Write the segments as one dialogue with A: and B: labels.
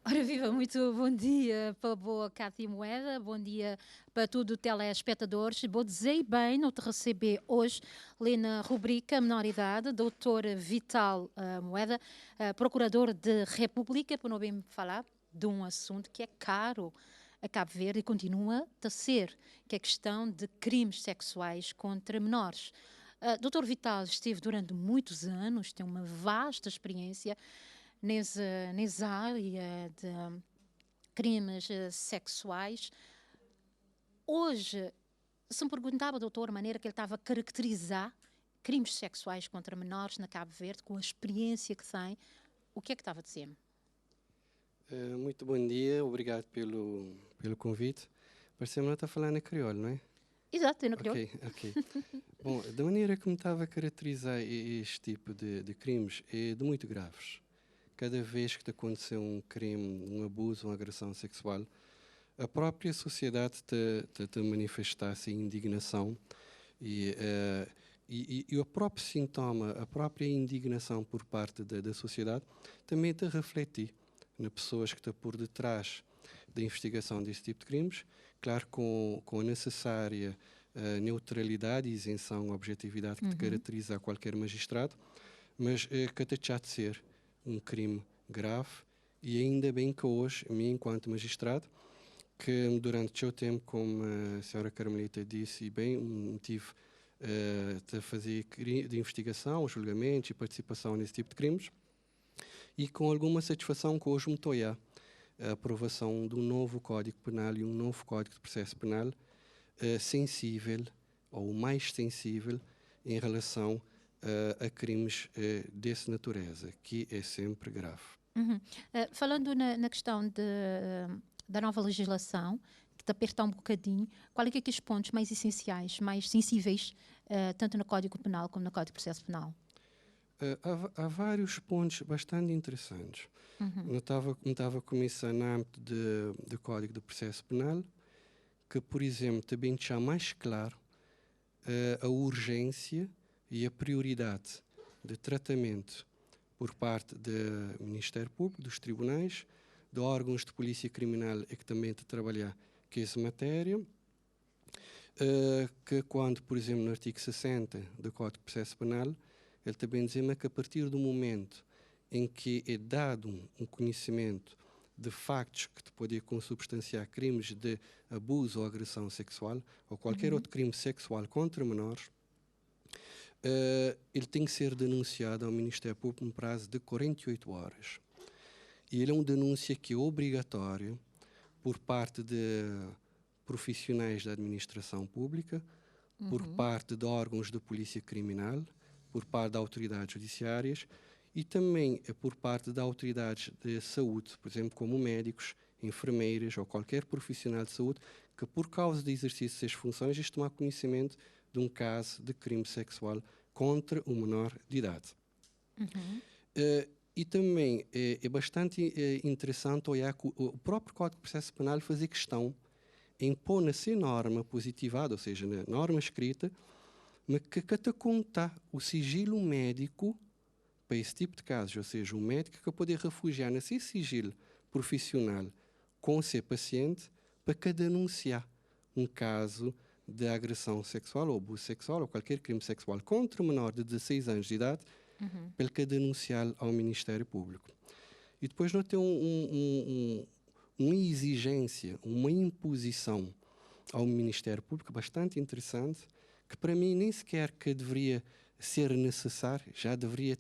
A: Ora viva, muito bom dia para a boa Cátia Moeda, bom dia para todos os telespectadores. Vou dizer bem, não te receber hoje, ali na rubrica Menor Idade, doutor Vital Moeda, procurador de República, para não bem falar de um assunto que é caro a Cabo Verde e continua a ser, que é a questão de crimes sexuais contra menores. Dr. Vital esteve durante muitos anos, tem uma vasta experiência nessa área de crimes sexuais. Hoje, se me perguntava, doutor, a maneira que ele estava a caracterizar crimes sexuais contra menores na Cabo Verde, com a experiência que tem, o que é que estava a dizer?
B: Muito bom dia, obrigado pelo convite. Parece-me que está falando em crioulo, não é?
A: Exato, eu não criou.
B: Ok. Bom, da maneira que me estava a caracterizar este tipo de crimes é de muito graves. Cada vez que te aconteceu um crime, um abuso, uma agressão sexual, a própria sociedade te manifestasse indignação e o próprio sintoma, a própria indignação por parte da sociedade também te reflete nas pessoas que estão por detrás da investigação desse tipo de crimes, claro, com a necessária neutralidade, isenção, objetividade que te caracteriza a qualquer magistrado, mas que deixa de ser um crime grave e ainda bem que hoje, a mim enquanto magistrado, que durante o seu tempo, como a senhora Carmelita disse, e bem, tive de fazer de investigação, julgamentos e participação nesse tipo de crimes, e com alguma satisfação que hoje me estou a aprovação de um novo Código Penal e um novo Código de Processo Penal sensível, ou mais sensível, em relação a crimes dessa natureza, que é sempre grave.
A: Falando na questão da nova legislação, que te aperta um bocadinho, qual é que os pontos mais essenciais, mais sensíveis, tanto no Código Penal como no Código de Processo Penal?
B: Há vários pontos bastante interessantes. Eu estava a começar no âmbito do Código de Processo Penal, que, por exemplo, também deixa mais claro a urgência e a prioridade de tratamento por parte do Ministério Público, dos tribunais, de órgãos de polícia criminal e que também te trabalhar com essa matéria, que quando, por exemplo, no artigo 60 do Código de Processo Penal, ele também diz que a partir do momento em que é dado um conhecimento de factos que te podem consubstanciar crimes de abuso ou agressão sexual ou qualquer outro crime sexual contra menores, ele tem que ser denunciado ao Ministério Público no prazo de 48 horas. E ele é uma denúncia que é obrigatória por parte de profissionais da administração pública, por parte de órgãos de polícia criminal, por parte de autoridades judiciárias e também por parte de autoridades de saúde, por exemplo, como médicos, enfermeiras ou qualquer profissional de saúde que, por causa do exercício das funções, este tomar conhecimento de um caso de crime sexual contra um menor de idade. E também é bastante interessante olhar que o próprio Código de Processo Penal fazer questão em pôr nessa norma positivada, ou seja, na norma escrita, mas que te conta o sigilo médico para esse tipo de casos, ou seja, um médico que pode refugiar nesse sigilo profissional com o seu paciente para que denunciar um caso de agressão sexual ou abuso sexual ou qualquer crime sexual contra um menor de 16 anos de idade, para que denunciar ao Ministério Público. E depois nós temos uma exigência, uma imposição ao Ministério Público bastante interessante, que para mim nem sequer que deveria ser necessário, já deveria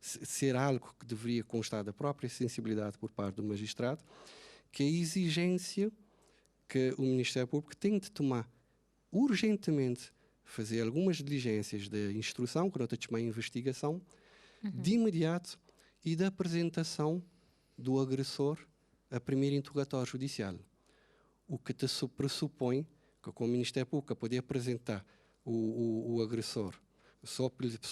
B: ser algo que deveria constar da própria sensibilidade por parte do magistrado, que é a exigência que o Ministério Público tem de tomar urgentemente, fazer algumas diligências de instrução, quando eu chamar investigação, de imediato e da apresentação do agressor a primeiro interrogatório judicial. O que te pressupõe que com o Ministério Público poder apresentar o agressor só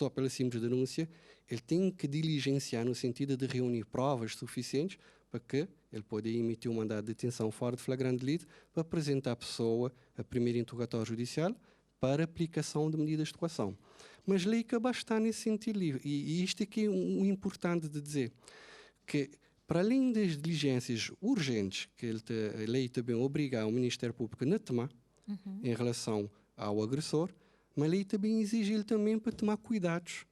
B: pela simples denúncia, ele tem que diligenciar no sentido de reunir provas suficientes para que ele possa emitir um mandado de detenção fora de flagrante delito para apresentar a pessoa a primeiro interrogatório judicial para aplicação de medidas de coação. Mas lei que basta nesse sentido livre. E isto é que é o importante de dizer, que para além das diligências urgentes que a lei também obriga o Ministério Público a tomar em relação ao agressor, mas a lei também exige ele também para tomar cuidados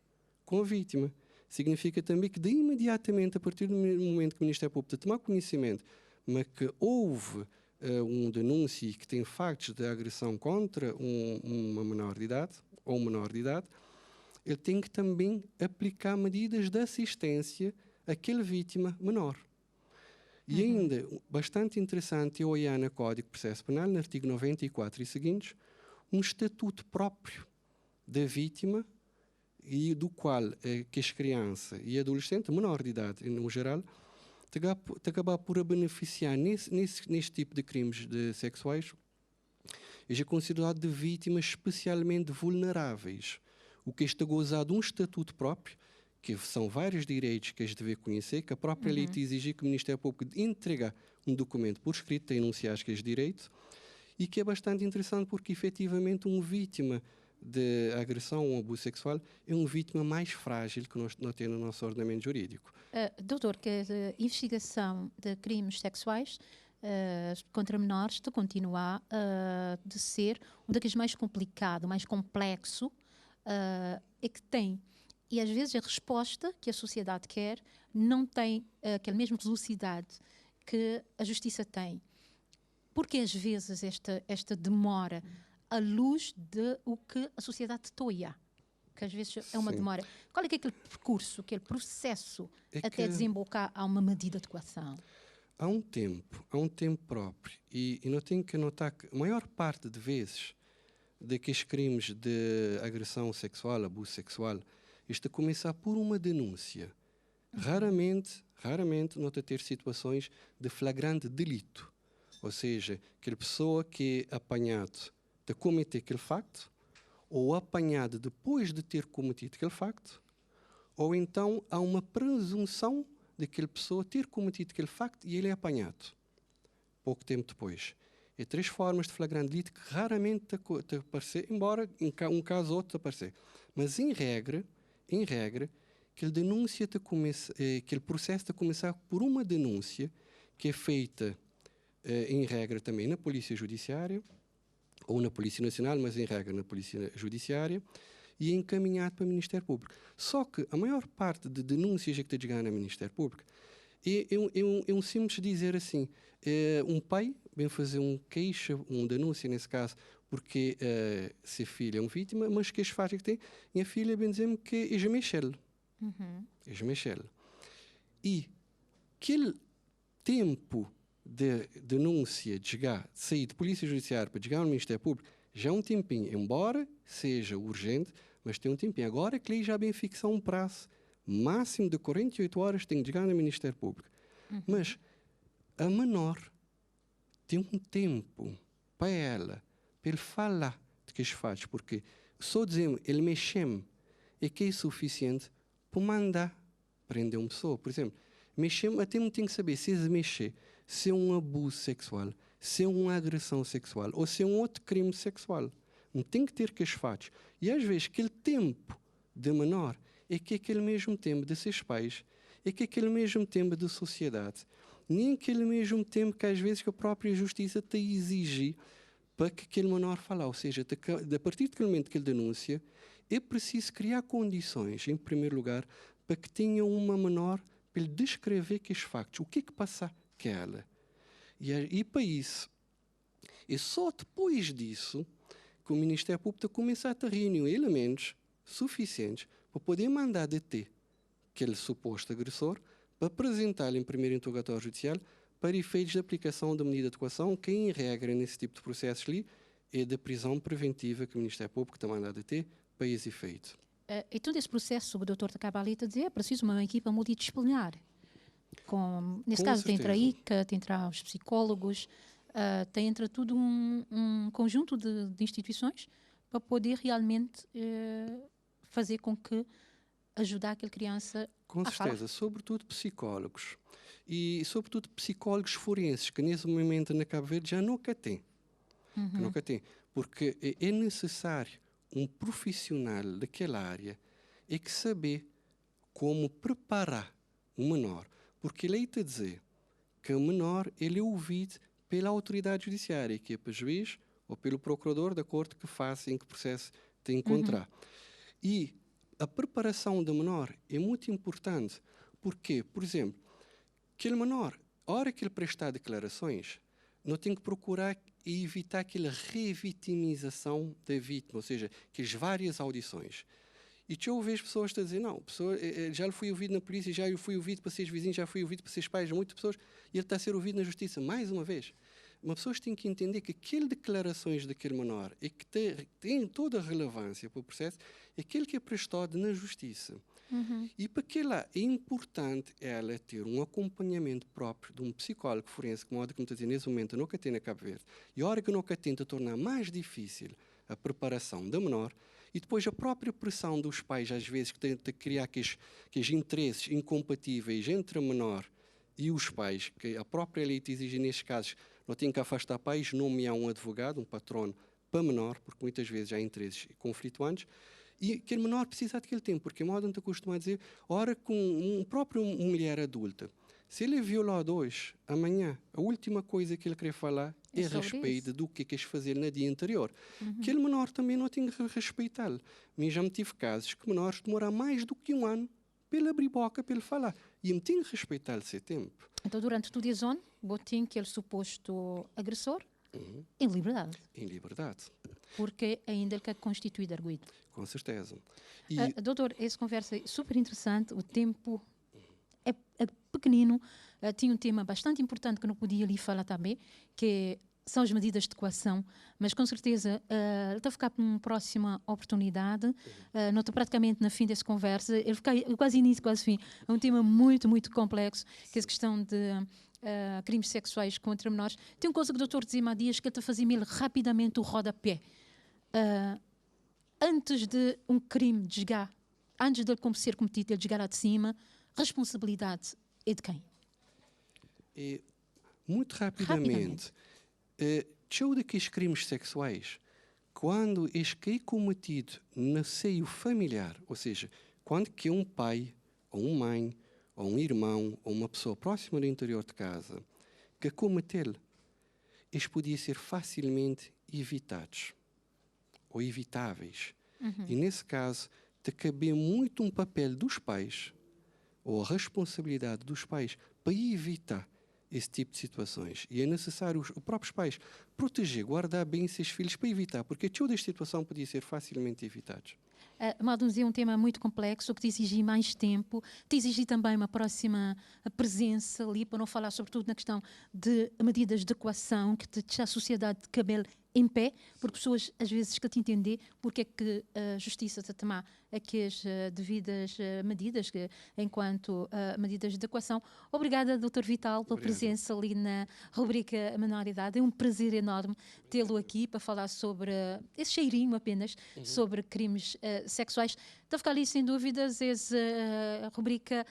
B: com a vítima. Significa também que, de imediatamente, a partir do momento que o Ministério Público tomar conhecimento, mas que houve um denúncio que tem factos de agressão contra uma menor de idade ou um menor de idade, ele tem que também aplicar medidas de assistência àquela vítima menor. E ainda, bastante interessante, é olhar no Código de Processo Penal, no artigo 94 e seguintes, um estatuto próprio da vítima e do qual que as crianças e adolescentes, menor de idade no geral, acabar por beneficiar neste tipo de crimes sexuais, é considerado de vítimas especialmente vulneráveis, o que está gozado de um estatuto próprio, que são vários direitos que eles devem conhecer, que a própria lei te exige que o Ministério Público entregue um documento por escrito a enunciar aqueles direitos, e que é bastante interessante porque, efetivamente, uma vítima de agressão ou abuso sexual é uma vítima mais frágil que nós temos no nosso ordenamento jurídico.
A: Doutor, que a investigação de crimes sexuais contra menores de continuar de ser um daqueles mais complicado, mais complexo, é que tem. E às vezes a resposta que a sociedade quer não tem aquela mesma velocidade que a justiça tem. Porque às vezes esta demora à luz de o que a sociedade toia, que às vezes é uma demora. Qual é que é aquele percurso, aquele processo até desembocar a uma medida de coação?
B: Há um tempo próprio. E não tenho que notar que a maior parte de vezes daqueles crimes de agressão sexual, abuso sexual, isto a começar por uma denúncia. Raramente nota ter situações de flagrante delito. Ou seja, aquela pessoa que é apanhado de cometer aquele facto, ou apanhado depois de ter cometido aquele facto, ou então há uma presunção de aquela pessoa ter cometido aquele facto e ele é apanhado pouco tempo depois. É 3 formas de flagrante delito que raramente te aparecer, embora em um caso ou outro te aparecer. Mas em regra, aquele denúncia aquele processo de começar por uma denúncia que é feita em regra também na Polícia Judiciária ou na Polícia Nacional, mas em regra na Polícia Judiciária, e é encaminhado para o Ministério Público. Só que a maior parte de denúncias que está chegando ao Ministério Público é um simples dizer assim, um pai vem fazer uma denúncia nesse caso, porque seu filho é uma vítima, mas que as faz que tem, minha filha vem dizer-me que é Michel. É Michel. E aquele tempo de denúncia de sair de Polícia Judiciária para chegar ao Ministério Público já é um tempinho, embora seja urgente, mas tem um tempinho. Agora que a lei já bem fixa um prazo máximo de 48 horas tem que chegar no Ministério Público. Mas a menor tem um tempo para ele falar de que se faz, porque só dizer ele mexeu é que é suficiente para mandar prender uma pessoa. Por exemplo, mexer, até não tem que saber se é mexer, se é um abuso sexual, se é uma agressão sexual ou se é um outro crime sexual. Não tem que ter que as fatos. E às vezes aquele tempo de menor é que é aquele mesmo tempo de seus pais, é que é aquele mesmo tempo da sociedade, nem aquele mesmo tempo que às vezes que a própria justiça te exige para que aquele menor fale. Ou seja, a partir daquele momento que ele denuncia, é preciso criar condições, em primeiro lugar, para que tenha uma menor para ele descrever aqueles factos, o que é que passa com ela. E para isso, é só depois disso que o Ministério Público começa a ter reunir elementos suficientes para poder mandar deter aquele suposto agressor, para apresentá-lo em primeiro interrogatório judicial para efeitos de aplicação da medida de coação, que em regra nesse tipo de processos ali é da prisão preventiva que o Ministério Público está mandado deter para esse efeito.
A: E todo esse processo, o doutor acaba ali a dizer, é preciso uma equipa multidisciplinar. Nesse caso, tem entre a ICA, tem entre os psicólogos, tem entre tudo um conjunto de instituições para poder realmente fazer com que ajudar aquela criança
B: com certeza, sobretudo psicólogos. E sobretudo psicólogos forenses, que nesse momento na Cabo Verde já nunca tem. Nunca tem. Porque é necessário um profissional daquela área é que saber como preparar o menor. Porque a lei te diz que o menor ele é ouvido pela autoridade judiciária, que é pelo juiz ou pelo procurador da corte que faz em que processo te encontrar. E a preparação do menor é muito importante, porque, por exemplo, aquele menor, a hora que ele prestar declarações, não tem que procurar e evitar aquela revitimização da vítima, ou seja, aquelas várias audições. E eu vejo pessoas a dizer, não, pessoa, já fui ouvido na polícia, já fui ouvido para seus vizinhos, já fui ouvido para seus pais, muitas pessoas, e ele está a ser ouvido na justiça, mais uma vez. Uma pessoa tem que entender que aquelas declarações daquele menor e que tem toda a relevância para o processo, é aquele que é prestado na justiça. E para que lá é importante ela ter um acompanhamento próprio de um psicólogo forense, como estou a dizer, nesse momento nunca tem na Cabo Verde, e a hora que nunca tenta tornar mais difícil a preparação da menor, e depois a própria pressão dos pais, às vezes, que tenta criar aqueles interesses incompatíveis entre a menor e os pais, que a própria lei te exige, nestes casos, não tem que afastar pais, nomear um advogado, um patrono, para menor, porque muitas vezes há interesses conflituantes, e aquele menor precisa daquele tempo, porque a moda não te costuma a dizer, ora com um próprio mulher adulta, se ele é violado hoje, amanhã, a última coisa que ele quer falar é a respeito do que queres fazer no dia anterior. Aquele menor também não tem que respeitá-lo. Mas já me tive casos que menores demoram mais do que um ano para ele abrir boca, para ele falar. E me tem que respeitar esse tempo.
A: Então, durante todo esse ano, botem aquele suposto agressor em liberdade.
B: Em liberdade.
A: Porque ainda ele quer constituir arguido.
B: Com certeza. E
A: doutor, essa conversa é super interessante, o tempo é pequenino, tinha um tema bastante importante que não podia ali falar também, que são as medidas de coação, mas com certeza estou a ficar para uma próxima oportunidade, não estou praticamente na fim dessa conversa, eu fiquei quase início, quase fim, é um tema muito, muito complexo, que é a questão de crimes sexuais contra menores. Tem uma coisa que o doutor dizia há dias, que ele está a fazer rapidamente o rodapé. Antes de um crime desgar, antes de ele ser cometido, ele desgar lá de cima, responsabilidade é de quem?
B: Muito rapidamente. Tchau daqueles crimes sexuais, quando este é cometido no seio familiar, ou seja, quando que é um pai, ou uma mãe, ou um irmão, ou uma pessoa próxima do interior de casa, que cometê-lo, eles podiam ser facilmente evitados, ou evitáveis. E nesse caso, te cabe muito um papel dos pais, ou a responsabilidade dos pais, para evitar esse tipo de situações. E é necessário os próprios pais proteger, guardar bem seus filhos para evitar, porque toda esta situação podia ser facilmente evitados.
A: Maldonzi é um tema muito complexo, que te exige mais tempo, te exige também uma próxima presença ali, para não falar sobretudo na questão de medidas de coação, que te a sociedade de cabelo em pé, porque pessoas às vezes que te entender porque é que a justiça está a tomar aqui as devidas medidas, enquanto medidas de coação. Obrigada, Dr. Vital, pela presença ali na rubrica Menoridade. É um prazer enorme tê-lo aqui para falar sobre esse cheirinho apenas, sobre crimes sexuais. Então fica ali, sem dúvidas, essa rubrica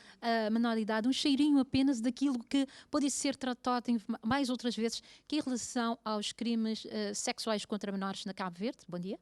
A: Menoridade, um cheirinho apenas daquilo que pode ser tratado mais outras vezes, que em relação aos crimes sexuais contra menores na Cabo Verde. Bom dia.